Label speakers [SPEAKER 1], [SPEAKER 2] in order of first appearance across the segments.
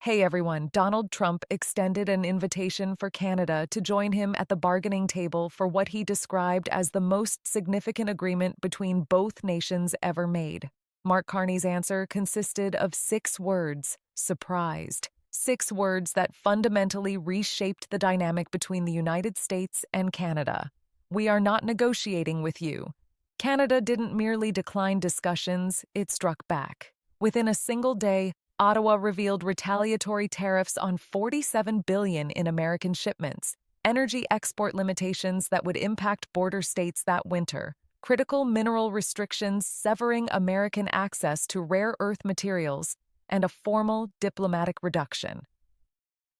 [SPEAKER 1] Hey everyone, Donald Trump extended an invitation for Canada to join him at the bargaining table for what he described as the most significant agreement between both nations ever made. Mark Carney's answer consisted of 6 words: surprised. 6 words that fundamentally reshaped the dynamic between the United States and Canada. We are not negotiating with you. Canada didn't merely decline discussions, it struck back. Within a single day, Ottawa revealed retaliatory tariffs on $47 billion in American shipments, energy export limitations that would impact border states that winter, critical mineral restrictions severing American access to rare earth materials, and a formal diplomatic reduction.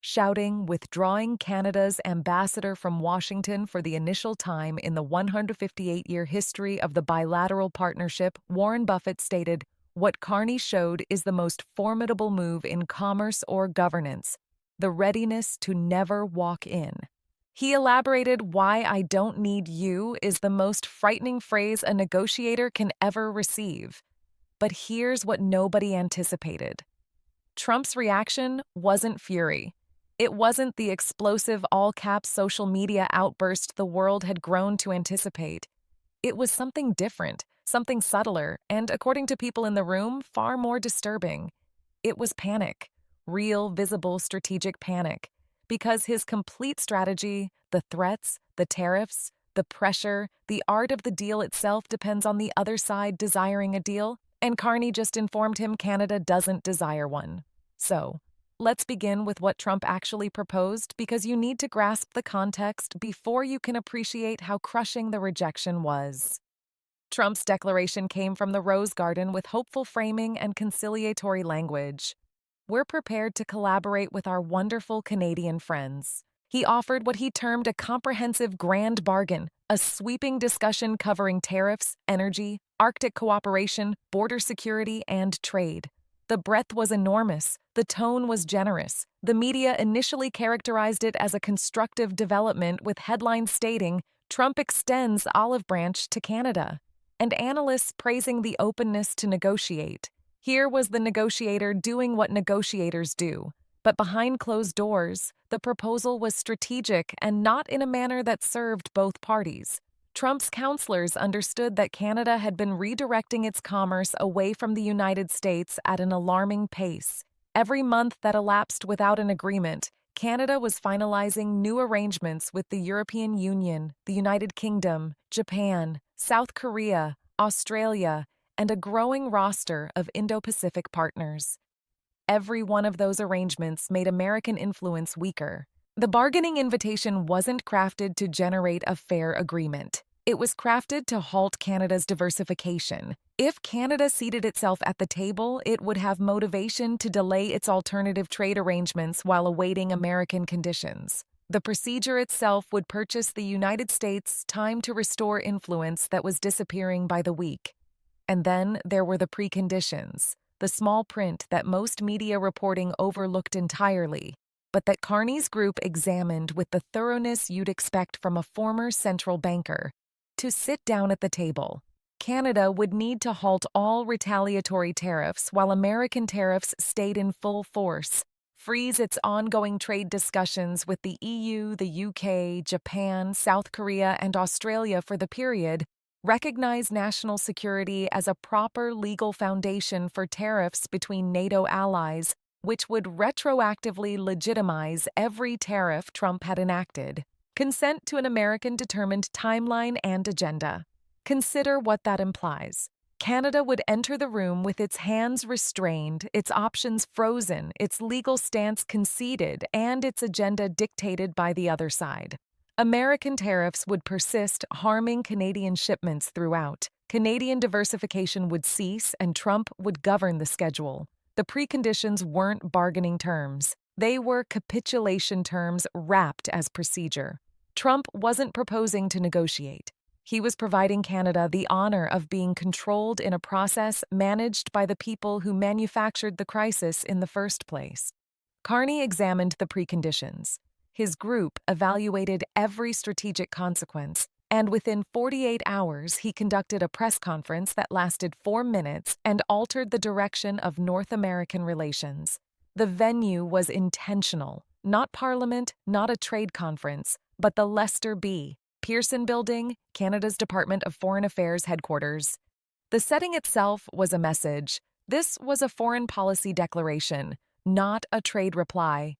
[SPEAKER 1] Shouting, withdrawing Canada's ambassador from Washington for the initial time in the 158-year history of the bilateral partnership, Warren Buffett stated, "What Carney showed is the most formidable move in commerce or governance, the readiness to never walk in." He elaborated why "I don't need you" is the most frightening phrase a negotiator can ever receive. But here's what nobody anticipated. Trump's reaction wasn't fury. It wasn't the explosive all-caps social media outburst the world had grown to anticipate. It was something different, something subtler, and, according to people in the room, far more disturbing. It was panic, real, visible, strategic panic, because his complete strategy, the threats, the tariffs, the pressure, the art of the deal itself depends on the other side desiring a deal, and Carney just informed him Canada doesn't desire one. So, let's begin with what Trump actually proposed, because you need to grasp the context before you can appreciate how crushing the rejection was. Trump's declaration came from the Rose Garden with hopeful framing and conciliatory language. "We're prepared to collaborate with our wonderful Canadian friends." He offered what he termed a comprehensive grand bargain, a sweeping discussion covering tariffs, energy, Arctic cooperation, border security, and trade. The breadth was enormous. The tone was generous. The media initially characterized it as a constructive development, with headlines stating, "Trump extends olive branch to Canada," and analysts praising the openness to negotiate. Here was the negotiator doing what negotiators do. But behind closed doors, the proposal was strategic and not in a manner that served both parties. Trump's counselors understood that Canada had been redirecting its commerce away from the United States at an alarming pace. Every month that elapsed without an agreement, Canada was finalizing new arrangements with the European Union, the United Kingdom, Japan, South Korea, Australia, and a growing roster of Indo-Pacific partners. Every one of those arrangements made American influence weaker. The bargaining invitation wasn't crafted to generate a fair agreement. It was crafted to halt Canada's diversification. If Canada seated itself at the table, it would have motivation to delay its alternative trade arrangements while awaiting American conditions. The procedure itself would purchase the United States time to restore influence that was disappearing by the week. And then there were the preconditions, the small print that most media reporting overlooked entirely, but that Carney's group examined with the thoroughness you'd expect from a former central banker. To sit down at the table, Canada would need to halt all retaliatory tariffs while American tariffs stayed in full force, freeze its ongoing trade discussions with the EU, the UK, Japan, South Korea, and Australia for the period, recognize national security as a proper legal foundation for tariffs between NATO allies, which would retroactively legitimize every tariff Trump had enacted. Consent to an American-determined timeline and agenda. Consider what that implies. Canada would enter the room with its hands restrained, its options frozen, its legal stance conceded, and its agenda dictated by the other side. American tariffs would persist, harming Canadian shipments throughout. Canadian diversification would cease, and Trump would govern the schedule. The preconditions weren't bargaining terms. They were capitulation terms wrapped as procedure. Trump wasn't proposing to negotiate. He was providing Canada the honor of being controlled in a process managed by the people who manufactured the crisis in the first place. Carney examined the preconditions. His group evaluated every strategic consequence, and within 48 hours he conducted a press conference that lasted 4 minutes and altered the direction of North American relations. The venue was intentional. Not Parliament, not a trade conference, but the Lester B. Pearson Building, Canada's Department of Foreign Affairs headquarters. The setting itself was a message. This was a foreign policy declaration, not a trade reply.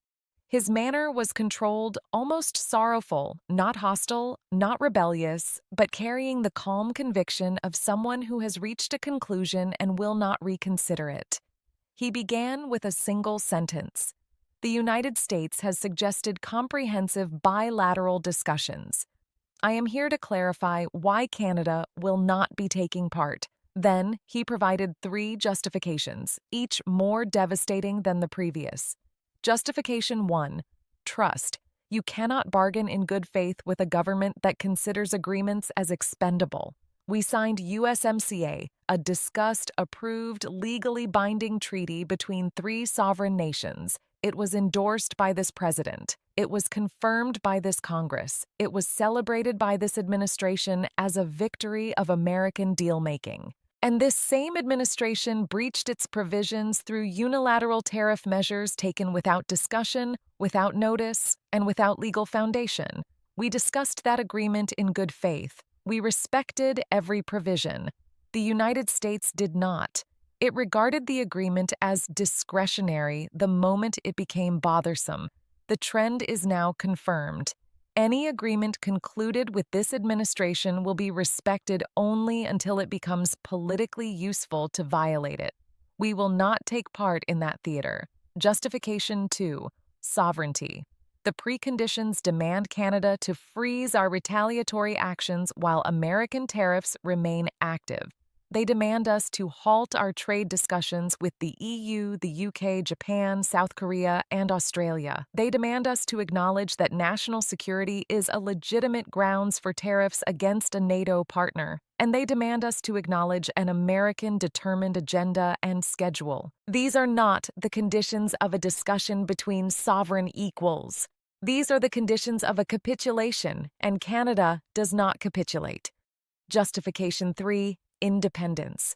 [SPEAKER 1] His manner was controlled, almost sorrowful, not hostile, not rebellious, but carrying the calm conviction of someone who has reached a conclusion and will not reconsider it. He began with a single sentence. The United States has suggested comprehensive bilateral discussions. I am here to clarify why Canada will not be taking part. Then, he provided 3 justifications, each more devastating than the previous. Justification 1. Trust. You cannot bargain in good faith with a government that considers agreements as expendable. We signed USMCA, a discussed, approved, legally binding treaty between 3 sovereign nations. It was endorsed by this president. It was confirmed by this Congress. It was celebrated by this administration as a victory of American deal-making. And this same administration breached its provisions through unilateral tariff measures taken without discussion, without notice, and without legal foundation. We discussed that agreement in good faith. We respected every provision. The United States did not. It regarded the agreement as discretionary the moment it became bothersome. The trend is now confirmed. Any agreement concluded with this administration will be respected only until it becomes politically useful to violate it. We will not take part in that theater. Justification 2. Sovereignty. The preconditions demand Canada to freeze our retaliatory actions while American tariffs remain active. They demand us to halt our trade discussions with the EU, the UK, Japan, South Korea, and Australia. They demand us to acknowledge that national security is a legitimate grounds for tariffs against a NATO partner. And they demand us to acknowledge an American determined agenda and schedule. These are not the conditions of a discussion between sovereign equals. These are the conditions of a capitulation, and Canada does not capitulate. Justification 3. Independence.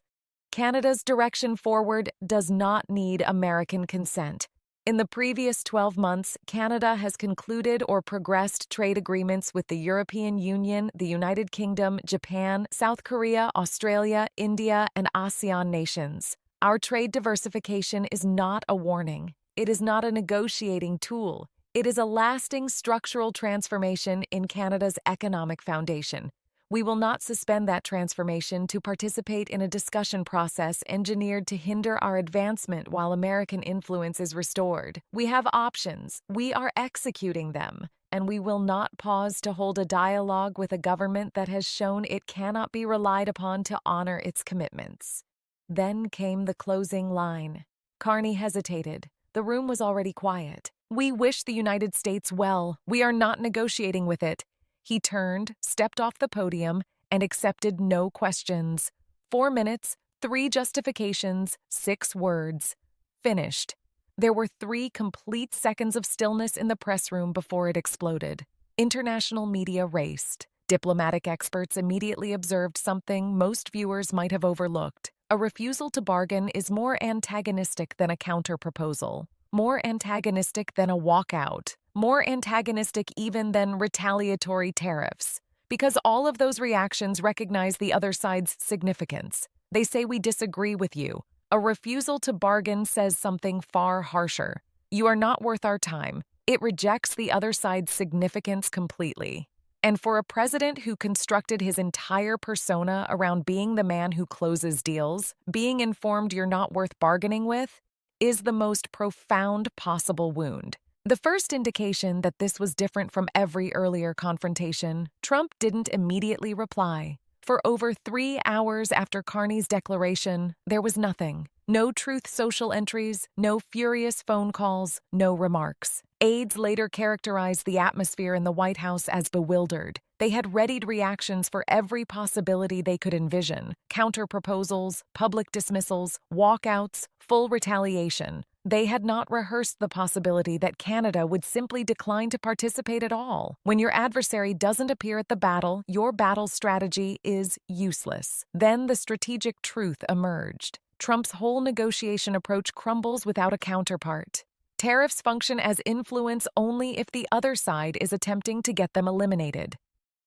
[SPEAKER 1] Canada's direction forward does not need American consent. In the previous 12 months, Canada has concluded or progressed trade agreements with the European Union, the United Kingdom, Japan, South Korea, Australia, India, and ASEAN nations. Our trade diversification is not a warning. It is not a negotiating tool. It is a lasting structural transformation in Canada's economic foundation. We will not suspend that transformation to participate in a discussion process engineered to hinder our advancement while American influence is restored. We have options. We are executing them. And we will not pause to hold a dialogue with a government that has shown it cannot be relied upon to honor its commitments. Then came the closing line. Carney hesitated. The room was already quiet. We wish the United States well. We are not negotiating with it. He turned, stepped off the podium, and accepted no questions. 4 minutes, 3 justifications, 6 words. Finished. There were 3 complete seconds of stillness in the press room before it exploded. International media raced. Diplomatic experts immediately observed something most viewers might have overlooked. A refusal to bargain is more antagonistic than a counter-proposal, more antagonistic than a walkout, more antagonistic even than retaliatory tariffs, because all of those reactions recognize the other side's significance. They say we disagree with you. A refusal to bargain says something far harsher. You are not worth our time. It rejects the other side's significance completely. And for a president who constructed his entire persona around being the man who closes deals, being informed you're not worth bargaining with is the most profound possible wound. The first indication that this was different from every earlier confrontation, Trump didn't immediately reply. For over 3 hours after Carney's declaration, there was nothing. No Truth Social entries, no furious phone calls, no remarks. Aides later characterized the atmosphere in the White House as bewildered. They had readied reactions for every possibility they could envision: counter-proposals, public dismissals, walkouts, full retaliation. They had not rehearsed the possibility that Canada would simply decline to participate at all. When your adversary doesn't appear at the battle, your battle strategy is useless. Then the strategic truth emerged. Trump's whole negotiation approach crumbles without a counterpart. Tariffs function as influence only if the other side is attempting to get them eliminated.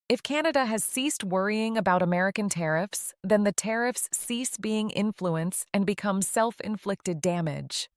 [SPEAKER 1] If Canada has ceased worrying about American tariffs, then the tariffs cease being influence and become self-inflicted damage.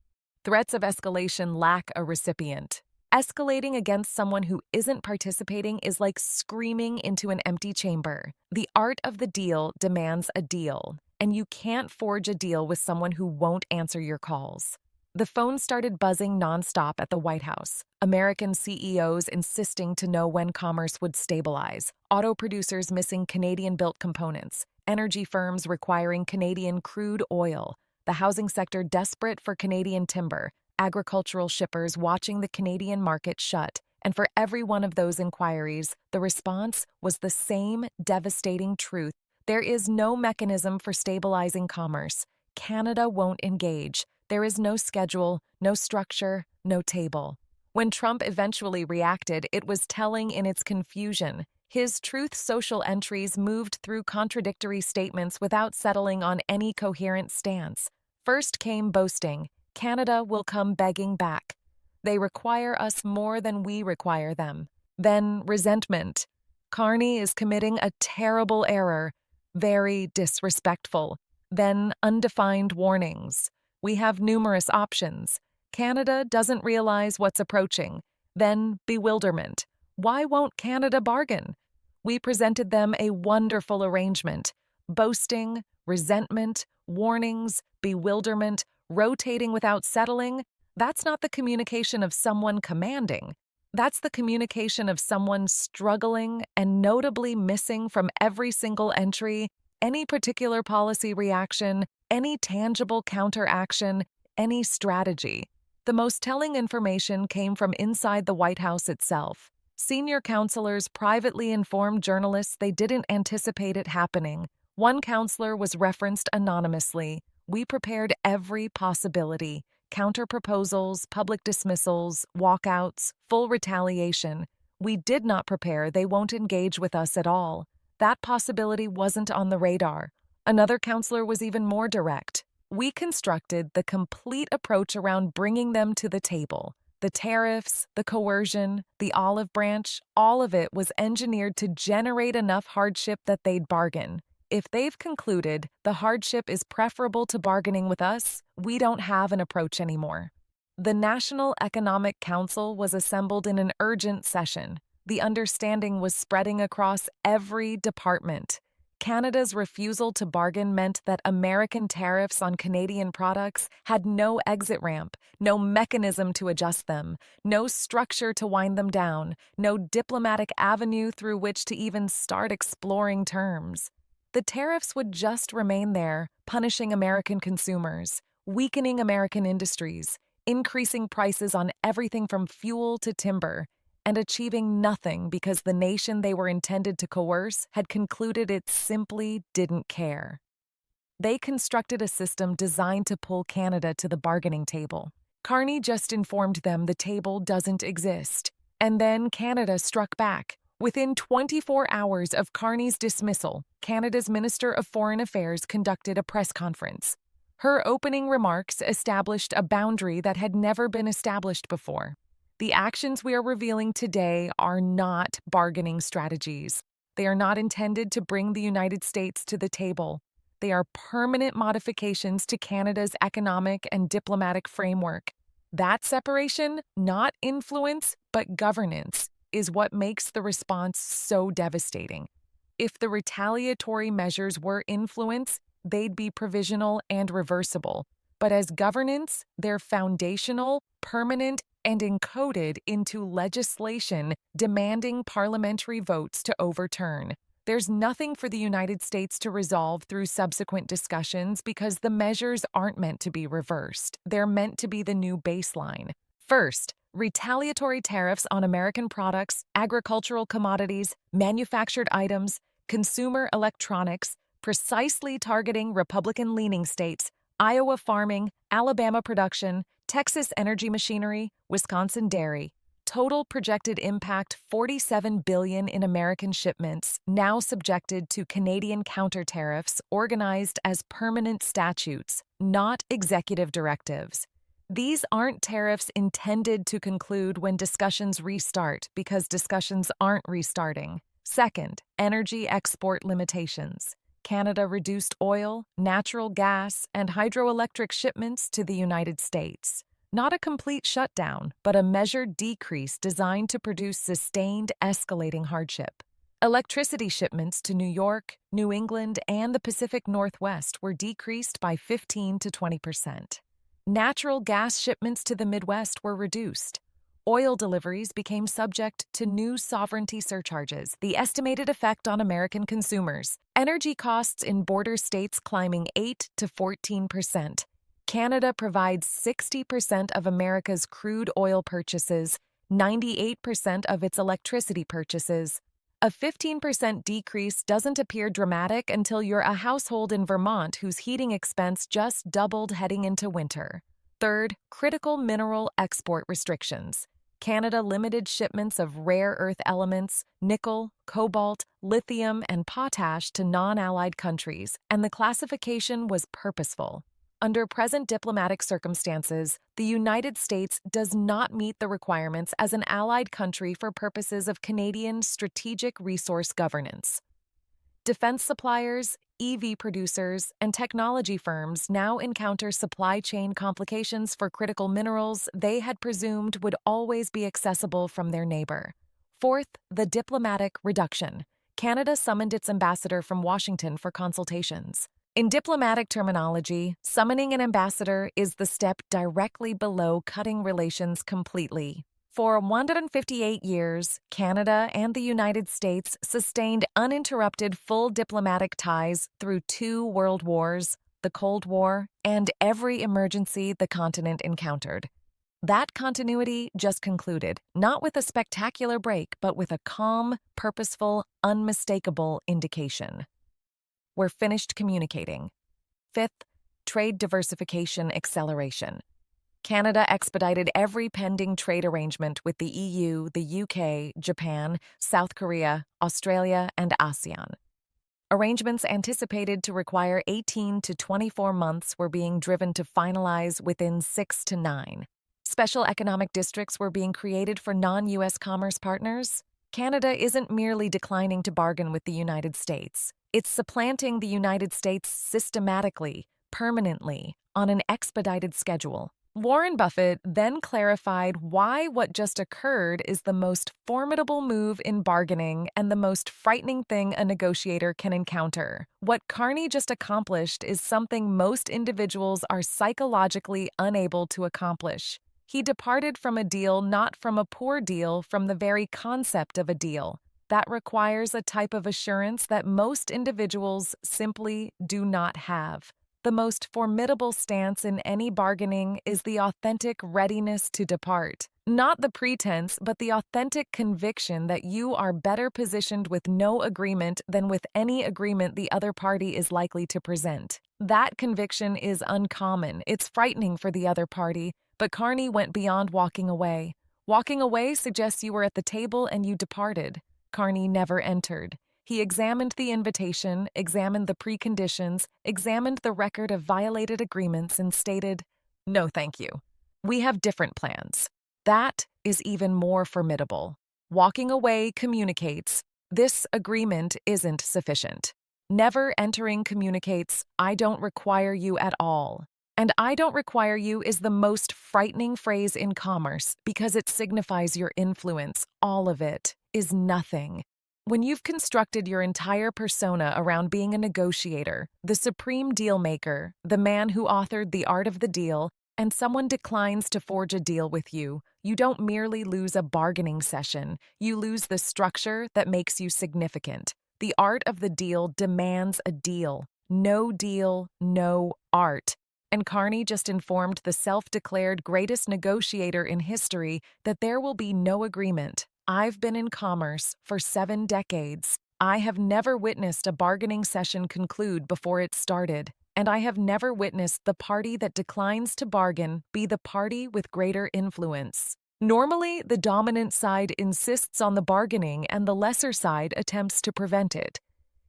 [SPEAKER 1] Threats of escalation lack a recipient. Escalating against someone who isn't participating is like screaming into an empty chamber. The art of the deal demands a deal, and you can't forge a deal with someone who won't answer your calls. The phone started buzzing nonstop at the White House, American CEOs insisting to know when commerce would stabilize, auto producers missing Canadian-built components, energy firms requiring Canadian crude oil, the housing sector desperate for Canadian timber, agricultural shippers watching the Canadian market shut, and for every one of those inquiries, the response was the same devastating truth. There is no mechanism for stabilizing commerce. Canada won't engage. There is no schedule, no structure, no table. When Trump eventually reacted, it was telling in its confusion. His Truth Social entries moved through contradictory statements without settling on any coherent stance. First came boasting, Canada will come begging back. They require us more than we require them. Then resentment. Carney is committing a terrible error, very disrespectful. Then undefined warnings. We have numerous options. Canada doesn't realize what's approaching. Then bewilderment. Why won't Canada bargain? We presented them a wonderful arrangement. Boasting, resentment, warnings, bewilderment, rotating without settling. That's not the communication of someone commanding. That's the communication of someone struggling and notably missing from every single entry any particular policy reaction, any tangible counteraction, any strategy. The most telling information came from inside the White House itself. Senior counselors privately informed journalists they didn't anticipate it happening. One counselor was referenced anonymously. We prepared every possibility. Counter-proposals, public dismissals, walkouts, full retaliation. We did not prepare they won't engage with us at all. That possibility wasn't on the radar. Another counselor was even more direct. We constructed the complete approach around bringing them to the table. The tariffs, the coercion, the olive branch, all of it was engineered to generate enough hardship that they'd bargain. If they've concluded the hardship is preferable to bargaining with us, we don't have an approach anymore. The National Economic Council was assembled in an urgent session. The understanding was spreading across every department. Canada's refusal to bargain meant that American tariffs on Canadian products had no exit ramp, no mechanism to adjust them, no structure to wind them down, no diplomatic avenue through which to even start exploring terms. The tariffs would just remain there, punishing American consumers, weakening American industries, increasing prices on everything from fuel to timber, and achieving nothing because the nation they were intended to coerce had concluded it simply didn't care. They constructed a system designed to pull Canada to the bargaining table. Carney just informed them the table doesn't exist. And then Canada struck back. Within 24 hours of Carney's dismissal, Canada's Minister of Foreign Affairs conducted a press conference. Her opening remarks established a boundary that had never been established before. The actions we are revealing today are not bargaining strategies. They are not intended to bring the United States to the table. They are permanent modifications to Canada's economic and diplomatic framework. That separation, not influence, but governance, is what makes the response so devastating. If the retaliatory measures were influence, they'd be provisional and reversible. But as governance, they're foundational, permanent, and encoded into legislation demanding parliamentary votes to overturn. There's nothing for the United States to resolve through subsequent discussions because the measures aren't meant to be reversed. They're meant to be the new baseline. First, retaliatory tariffs on American products, agricultural commodities, manufactured items, consumer electronics, precisely targeting Republican-leaning states, Iowa farming, Alabama production, Texas energy machinery, Wisconsin dairy. Total projected impact $47 billion in American shipments, now subjected to Canadian counter tariffs organized as permanent statutes, not executive directives. These aren't tariffs intended to conclude when discussions restart because discussions aren't restarting. Second, energy export limitations. Canada reduced oil, natural gas, and hydroelectric shipments to the United States. Not a complete shutdown, but a measured decrease designed to produce sustained escalating hardship. Electricity shipments to New York, New England, and the Pacific Northwest were decreased by 15 to 20%. Natural gas shipments to the Midwest were reduced. Oil deliveries became subject to new sovereignty surcharges, the estimated effect on American consumers. Energy costs in border states climbing 8 to 14%. Canada provides 60% of America's crude oil purchases, 98% of its electricity purchases. A 15% decrease doesn't appear dramatic until you're a household in Vermont whose heating expense just doubled heading into winter. Third, critical mineral export restrictions. Canada limited shipments of rare earth elements, nickel, cobalt, lithium, and potash to non-allied countries, and the classification was purposeful. Under present diplomatic circumstances, the United States does not meet the requirements as an allied country for purposes of Canadian strategic resource governance. Defense suppliers, EV producers, and technology firms now encounter supply chain complications for critical minerals they had presumed would always be accessible from their neighbor. Fourth, the diplomatic reduction. Canada summoned its ambassador from Washington for consultations. In diplomatic terminology, summoning an ambassador is the step directly below cutting relations completely. For 158 years, Canada and the United States sustained uninterrupted full diplomatic ties through 2 world wars, the Cold War, and every emergency the continent encountered. That continuity just concluded, not with a spectacular break, but with a calm, purposeful, unmistakable indication. We're finished communicating. Fifth, trade diversification acceleration. Canada expedited every pending trade arrangement with the EU, the UK, Japan, South Korea, Australia, and ASEAN. Arrangements anticipated to require 18 to 24 months were being driven to finalize within 6 to 9. Special economic districts were being created for non-US commerce partners. Canada isn't merely declining to bargain with the United States. It's supplanting the United States systematically, permanently, on an expedited schedule. Warren Buffett then clarified why what just occurred is the most formidable move in bargaining and the most frightening thing a negotiator can encounter. What Carney just accomplished is something most individuals are psychologically unable to accomplish. He departed from a deal, not from a poor deal, from the very concept of a deal. That requires a type of assurance that most individuals simply do not have. The most formidable stance in any bargaining is the authentic readiness to depart. Not the pretense, but the authentic conviction that you are better positioned with no agreement than with any agreement the other party is likely to present. That conviction is uncommon. It's frightening for the other party, but Carney went beyond walking away. Walking away suggests you were at the table and you departed. Carney never entered. He examined the invitation, examined the preconditions, examined the record of violated agreements, and stated, "No, thank you. We have different plans." That is even more formidable. Walking away communicates, "This agreement isn't sufficient." Never entering communicates, "I don't require you at all." And "I don't require you" is the most frightening phrase in commerce because it signifies your influence. All of it is nothing. When you've constructed your entire persona around being a negotiator, the supreme deal maker, the man who authored The Art of the Deal, and someone declines to forge a deal with you, you don't merely lose a bargaining session, you lose the structure that makes you significant. The art of the deal demands a deal. No deal, no art. And Carney just informed the self-declared greatest negotiator in history that there will be no agreement. I've been in commerce for 7 decades. I have never witnessed a bargaining session conclude before it started, and I have never witnessed the party that declines to bargain be the party with greater influence. Normally, the dominant side insists on the bargaining and the lesser side attempts to prevent it.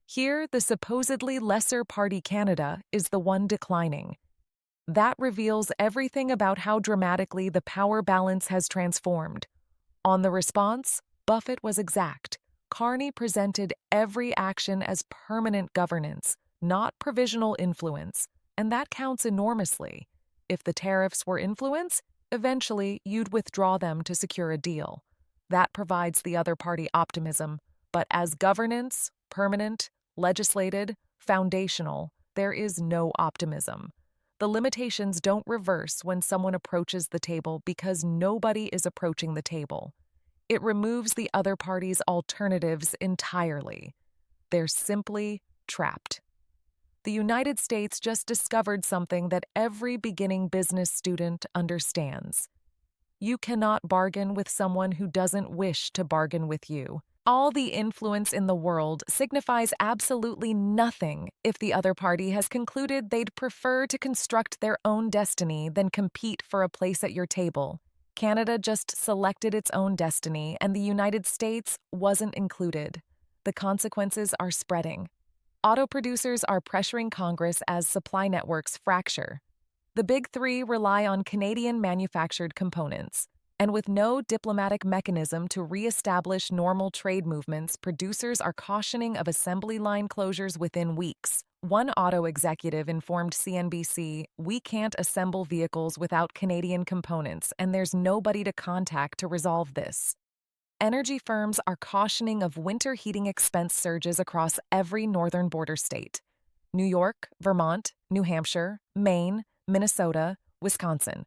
[SPEAKER 1] Here, the supposedly lesser party Canada is the one declining. That reveals everything about how dramatically the power balance has transformed. On the response, Buffett was exact. Carney presented every action as permanent governance, not provisional influence, and that counts enormously. If the tariffs were influence, eventually you'd withdraw them to secure a deal. That provides the other party optimism, but as governance, permanent, legislated, foundational, there is no optimism. The limitations don't reverse when someone approaches the table because nobody is approaching the table. It removes the other party's alternatives entirely. They're simply trapped. The United States just discovered something that every beginning business student understands. You cannot bargain with someone who doesn't wish to bargain with you. All the influence in the world signifies absolutely nothing if the other party has concluded they'd prefer to construct their own destiny than compete for a place at your table. Canada just selected its own destiny, and the United States wasn't included. The consequences are spreading. Auto producers are pressuring Congress as supply networks fracture. The Big Three rely on Canadian-manufactured components, and with no diplomatic mechanism to re-establish normal trade movements, producers are cautioning of assembly line closures within weeks. One auto executive informed CNBC, "We can't assemble vehicles without Canadian components, and there's nobody to contact to resolve this." Energy firms are cautioning of winter heating expense surges across every northern border state: New York, Vermont, New Hampshire, Maine, Minnesota, Wisconsin.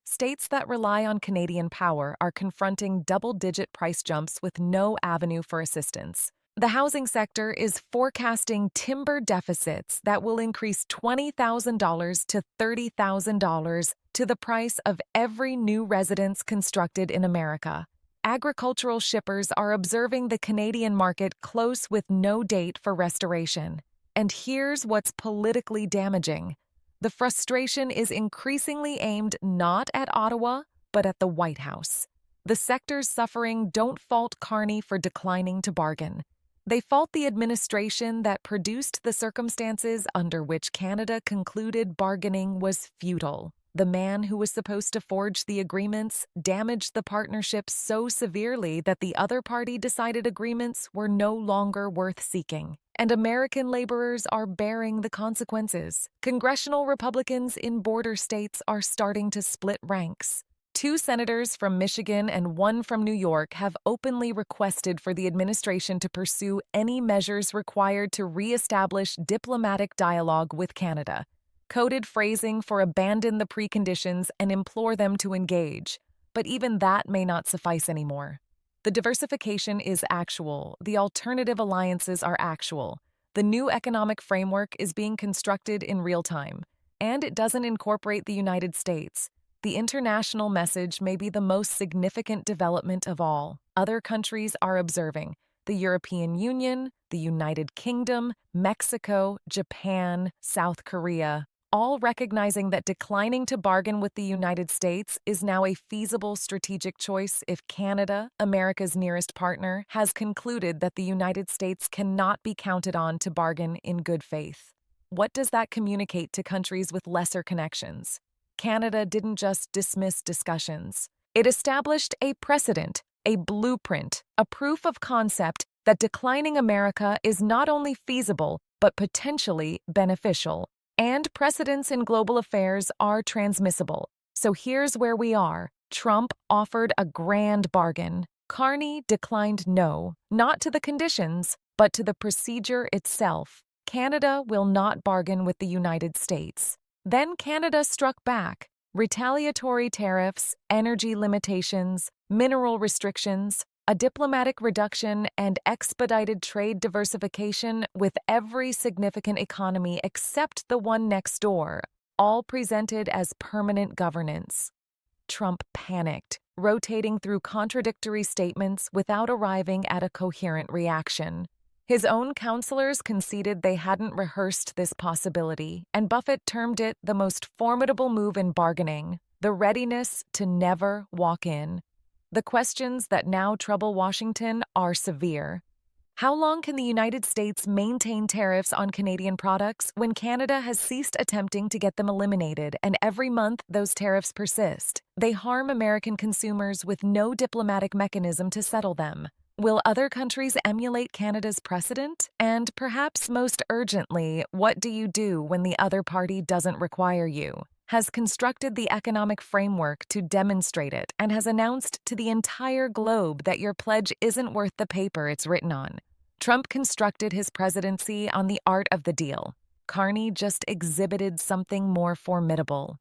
[SPEAKER 1] States that rely on Canadian power are confronting double-digit price jumps with no avenue for assistance. The housing sector is forecasting timber deficits that will increase $20,000 to $30,000 to the price of every new residence constructed in America. Agricultural shippers are observing the Canadian market close with no date for restoration. And here's what's politically damaging. The frustration is increasingly aimed not at Ottawa, but at the White House. The sector's suffering don't fault Carney for declining to bargain. They fault the administration that produced the circumstances under which Canada concluded bargaining was futile. The man who was supposed to forge the agreements damaged the partnership so severely that the other party decided agreements were no longer worth seeking. And American laborers are bearing the consequences. Congressional Republicans in border states are starting to split ranks. 2 senators from Michigan and 1 from New York have openly requested for the administration to pursue any measures required to re-establish diplomatic dialogue with Canada. Coded phrasing for abandon the preconditions and implore them to engage. But even that may not suffice anymore. The diversification is actual. The alternative alliances are actual. The new economic framework is being constructed in real time, and it doesn't incorporate the United States. The international message may be the most significant development of all. Other countries are observing. The European Union, the United Kingdom, Mexico, Japan, South Korea, all recognizing that declining to bargain with the United States is now a feasible strategic choice if Canada, America's nearest partner, has concluded that the United States cannot be counted on to bargain in good faith. What does that communicate to countries with lesser connections? Canada didn't just dismiss discussions. It established a precedent, a blueprint, a proof of concept that declining America is not only feasible, but potentially beneficial. And precedents in global affairs are transmissible. So here's where we are. Trump offered a grand bargain. Carney declined no, not to the conditions, but to the procedure itself. Canada will not bargain with the United States. Then Canada struck back. Retaliatory tariffs, energy limitations, mineral restrictions, a diplomatic reduction, and expedited trade diversification with every significant economy except the one next door, all presented as permanent governance. Trump panicked, rotating through contradictory statements without arriving at a coherent reaction. His own counselors conceded they hadn't rehearsed this possibility, and Buffett termed it the most formidable move in bargaining, the readiness to never walk in. The questions that now trouble Washington are severe. How long can the United States maintain tariffs on Canadian products when Canada has ceased attempting to get them eliminated, and every month those tariffs persist? They harm American consumers with no diplomatic mechanism to settle them. Will other countries emulate Canada's precedent? And perhaps most urgently, what do you do when the other party doesn't require you? Has constructed the economic framework to demonstrate it, and has announced to the entire globe that your pledge isn't worth the paper it's written on. Trump constructed his presidency on the art of the deal. Carney just exhibited something more formidable.